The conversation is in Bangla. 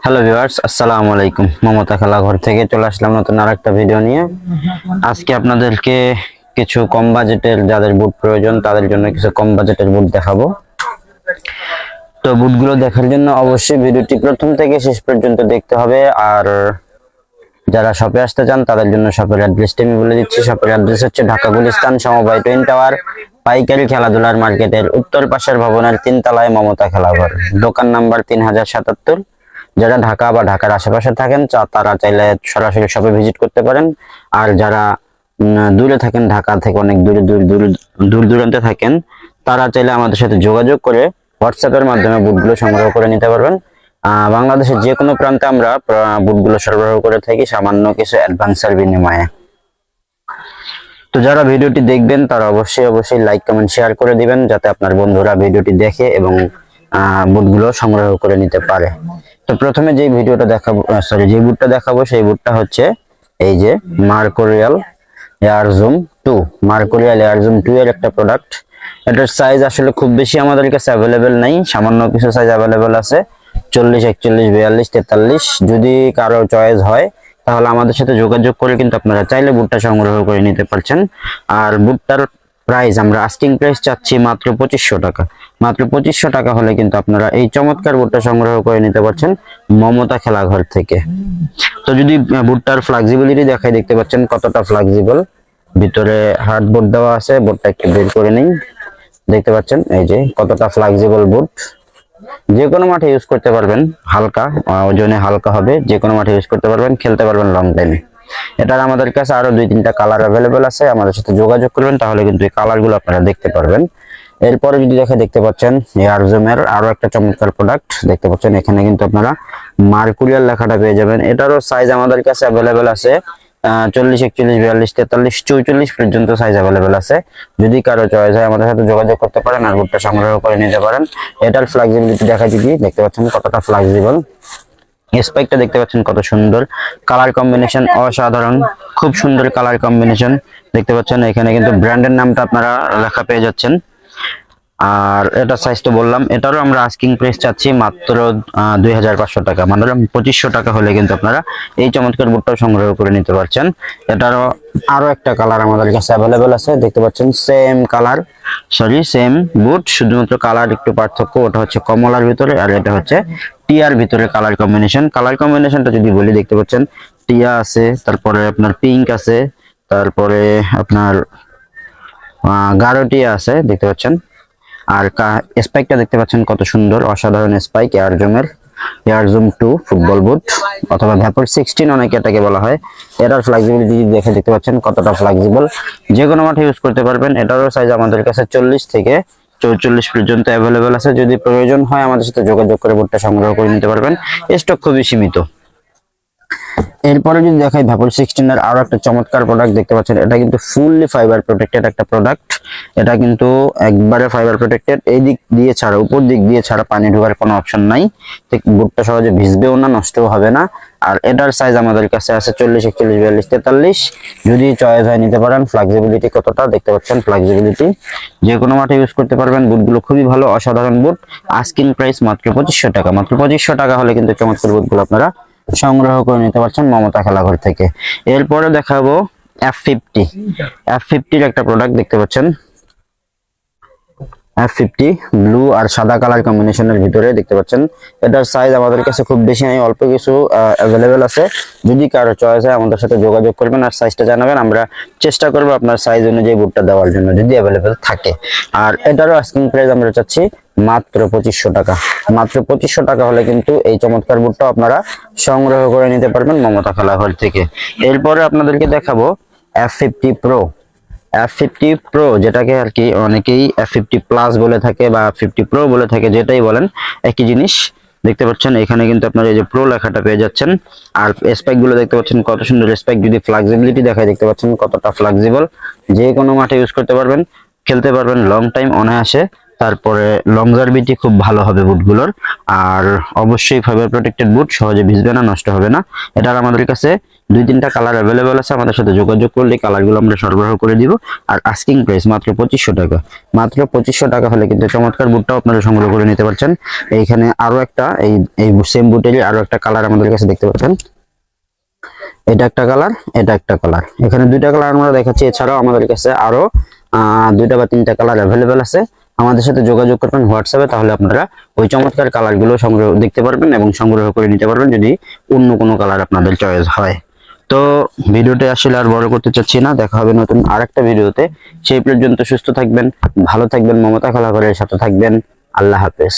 হ্যালো ভিউয়ার্স, আসসালামু আলাইকুম। মমতা খেলাঘর থেকে চলে আসলাম নতুন আরেকটা ভিডিও নিয়ে। আজকে আপনাদেরকে কিছু কম বাজেটের যাদের বুট প্রয়োজন তাদের জন্য কিছু কম বাজেটের বুট দেখাবো। তো বুটগুলো দেখার জন্য অবশ্যই ভিডিওটি প্রথম থেকে শেষ পর্যন্ত দেখতে হবে। আর যারা শপে আসতে চান তাদের জন্য শপের অ্যাড্রেসটি আমি বলে দিচ্ছি। শপের অ্যাড্রেস হচ্ছে ঢাকা গুলিস্তান সমবায় টুইন টাওয়ার, পাইকারি খেলাধুলার মার্কেটের উত্তর পাশের ভবনের 3 তলায় মমতা খেলাঘর, দোকান নাম্বার 3077। যারা ঢাকা বা ঢাকার আশেপাশে থাকেন তারা চাইলে সরাসরি শপে ভিজিট করতে পারেন। আর যারা দূরে থাকেন, ঢাকা থেকে অনেক দূর দূরান্তে থাকেন, তারা চাইলে আমাদের সাথে যোগাযোগ করে হোয়াটসঅ্যাপের মাধ্যমে বুটগুলো সংগ্রহ করে নিতে পারবেন। বাংলাদেশের যে কোনো প্রান্তে আমরা বুটগুলো সরবরাহ করে থাকি সামান্য কিছু অ্যাডভান্সের বিনিময়ে। তো যারা ভিডিওটি দেখবেন তারা অবশ্যই লাইক কমেন্ট শেয়ার করে দিবেন, যাতে আপনার বন্ধুরা ভিডিওটি দেখে এবং বুটগুলো সংগ্রহ করে নিতে পারে। তো প্রথমে যে বুটটা দেখাবো সেই বুটটা হচ্ছে এই যে মার্কোরিয়াল এয়ারজুম 2। মার্কোরিয়াল এয়ারজুম 2 এর একটা প্রোডাক্ট। এটার সাইজ আসলে খুব বেশি আমাদের কাছে অ্যাভেলেবেল নাই, সামান্য কিছু সাইজ অ্যাভেলেবেল আছে, 40, 41, 42, 43। যদি কারো চয়েস হয় তাহলে আমাদের সাথে যোগাযোগ করে কিন্তু আপনারা চাইলে বুটটা সংগ্রহ করে নিতে পারছেন। আর বুটটার প্রাইস আমরা আস্কিং প্রাইস চাচ্ছি মাত্র 2500 টাকা। মাত্র 2500 টাকা হলে কিন্তু আপনারা এই চমৎকার বুটটা সংগ্রহ করে নিতে পারছেন মমতা খেলাঘর থেকে। তো যদি বুটটার ফ্লেক্সিবিলিটি দেখাই, দেখতে পাচ্ছেন কতটা ফ্লেক্সিবল। ভিতরে হার্ডবোর্ড দেওয়া আছে, বুটটা একটু বের করে নিন। দেখতে পাচ্ছেন এই যে কতটা ফ্লেক্সিবল বুট। যে কোনো মাঠে ইউজ করতে পারবেন, হালকা ওজনে হালকা হবে, যে কোনো মাঠে ইউজ করতে পারবেন, খেলতে পারবেন লং টাইমে। এটার আমাদের কাছে আরো 2-3টা কালার অ্যাভেলেবেল আছে, আমাদের সাথে যোগাযোগ করবেন তাহলে কিন্তু এই কালারগুলো আপনারা দেখতে পারবেন। এরপরে যদি দেখতে পাচ্ছেন এয়ারজুমের আরো একটা চমৎকার প্রোডাক্ট দেখতে পাচ্ছেন। এখানে কিন্তু আপনারা মার্কুরিয়াল লেখাটা পেয়ে যাবেন। এটারও সাইজ আমাদের কাছে অ্যাভেলেবেল আছে 40, 41, 42, 43, 44 পর্যন্ত সাইজ অ্যাভেলেবেল আছে। যদি কারো চয়েস হয় আমাদের সাথে যোগাযোগ করতে পারেন আর বুটটা সংগ্রহ করে নিতে পারেন। এটার ফ্লেক্সিবিলিটি দেখা যদি দেখতে পাচ্ছেন কতটা ফ্লেক্সিবল। স্পাইকটা দেখতে পাচ্ছেন কত সুন্দর, কালার কম্বিনেশন অসাধারণ, খুব সুন্দর কালার কম্বিনেশন দেখতে পাচ্ছেন। এখানে কিন্তু ব্র্যান্ডের নামটা আপনারা লেখা পেয়ে যাচ্ছেন। আর এটা সাইজ তো বললাম, এটারও আমরা আস্কিং প্রাইস চাচ্ছি মাত্র 2500 টাকা। মানে 2500 টাকা হলে কিন্তু আপনারা এই চমৎকার বুটটাও সংগ্রহ করে নিতে পারছেন। এটারও আরো একটা কালার আমাদের কাছে অ্যাভেলেবেল আছে, দেখতে পাচ্ছেন সেম কালার, সেম বুট, শুধুমাত্র কালার একটু পার্থক্য। ওটা হচ্ছে কমলার ভিতরে আর এটা হচ্ছে টিয়ার ভিতরে কালার কম্বিনেশন। কালার কম্বিনেশনটা যদি বলি, দেখতে পাচ্ছেন টিয়া আছে, তারপরে আপনার পিঙ্ক আছে, তারপরে আপনার গাঢ় টিয়া আছে দেখতে পাচ্ছেন। আর স্পাইকটা দেখতে পাচ্ছেন কত সুন্দর, অসাধারণ স্পাইক। এয়ারজুম 2 ফুটবল বুট অথবা ভ্যাপর 16 অনেকে এটাকে বলা হয়। এটার ফ্লেক্সিবিলিটি দেখতে পাচ্ছেন কতটা ফ্লেক্সিবল, যে কোনো মাঠে ইউজ করতে পারবেন। এটারও সাইজ আমাদের কাছে 40 থেকে 44 পর্যন্ত অ্যাভেলেবেল আছে। যদি প্রয়োজন হয় আমাদের সাথে যোগাযোগ করে বুটটা সংগ্রহ করে নিতে পারবেন, স্টক খুবই সীমিত। এরপরে যদি দেখাই ভ্যাপর 16 এর আরো একটা চমৎকার প্রোডাক্ট দেখতে পাচ্ছেন। এটা কিন্তু ফুললি ফাইবার প্রোটেক্টেড একটা প্রোডাক্ট। এটা কিন্তু একবারে ফাইবার প্রোটেক্টেড, এই দিক দিয়ে ছাড়া উপর দিক দিয়ে ছাড়া পানি ঢোকার কোনো অপশন নাই। বুটটা সহজে ভিজবেও না, নষ্টও হবে না। আর এটার সাইজ আমাদের কাছে আছে 40, 41, 42, 43। যদি চয়েস হয় নিতে পারেন। ফ্লেক্সিবিলিটি কতটা দেখতে পাচ্ছেন, ফ্লেক্সিবিলিটি যে কোনো মাঠে ইউজ করতে পারবেন। বুটগুলো খুবই ভালো, অসাধারণ বুট। আস্কিং প্রাইস মাত্র 2500 টাকা। মাত্র 2500 টাকা হলে কিন্তু চমৎকার বুটগুলো আপনারা সংগ্রহ করে নিতে পারছেন মমতা খেলাঘর থেকে। এরপরে দেখাবো F50 একটা প্রোডাক্ট দেখতে পাচ্ছেন। F50 ব্লু আর সাদা কালার কম্বিনেশনের ভিতরে দেখতে পাচ্ছেন। এটার সাইজ আমাদের কাছে খুব বেশি নাই, অল্প কিছু অ্যাভেলেবেল আছে। যদি কারো চয়েস হয় আমাদের সাথে যোগাযোগ করবেন আর সাইজটা জানাবেন, আমরা চেষ্টা করব আপনার সাইজ অনুযায়ী বুটটা দেওয়ার জন্য যদি অ্যাভেলেবেল থাকে। আর এটারও আস্কিং প্রাইস আমরা চাচ্ছি মাত্র 2500 টাকা। মাত্র 2500 টাকা হলে কিন্তু এই চমৎকার বুটটা আপনারা সংগ্রহ করে নিতে পারবেন মমতা খেলাঘর থেকে। এরপরে আপনাদেরকে দেখাবো F50 Pro, যেটাকে আর কি অনেকেই F50 প্লাস বলে থাকে বা 50 Pro বলে থাকে, যেটাই বলেন একই জিনিস। দেখতে পাচ্ছেন এখানে কিন্তু আপনারা এই যে প্রো লেখাটা পেয়ে যাচ্ছেন। আর স্পাইক গুলো দেখতে পাচ্ছেন কত সুন্দর স্পাইক। যদি ফ্লেক্সিবিলিটি দেখায়, দেখতে পাচ্ছেন কতটা ফ্লেক্সিবল, যে কোনো মাঠে ইউজ করতে পারবেন, খেলতে পারবেন লং টাইম অনায়াসে। তারপরে লংজারভিটি খুব ভালো হবে বুটগুলোর। আর অবশ্যই ফাইবার প্রোটেক্টেড বুট, সহজে ভিজবে না, নষ্ট হবে না। এটার আমাদের কাছে 2-3টা কালার অ্যাভেলেবেল আছে, আমাদের সাথে যোগাযোগ করলে কালারগুলো আমরা সরবরাহ করে দিব। আর আস্কিং প্রাইস মাত্র 2500 টাকা। মাত্র 2500 টাকা হলে কিন্তু চমৎকার বুটটাও আপনারা সংগ্রহ করে নিতে পারছেন। এইখানে আরো একটা এই সেম বুটেরই আরো একটা কালার আমাদের কাছে দেখতে পাচ্ছেন। এটা একটা কালার, এটা একটা কালার, এখানে 2টা কালার আমরা দেখাচ্ছি। এছাড়াও আমাদের কাছে আরো 2টা বা 3টা কালার অ্যাভেলেবেল আছে। আমাদের সাথে যোগাযোগ করবেন হোয়াটসঅ্যাপে, তাহলে আপনারা ওই চমৎকার কালারগুলো সংগ্রহ দেখতে পারবেন এবং সংগ্রহ করে নিতে পারবেন যদি অন্য কোনো কালার আপনাদের চয়েস হয়। তো ভিডিওটা আসলে আর বড় করতে চাচ্ছি না, দেখা হবে নতুন আরেকটা ভিডিওতে। সেই পর্যন্ত সুস্থ থাকবেন, ভালো থাকবেন, মমতা খালা ঘরের সাথে থাকবেন। আল্লাহ হাফেজ।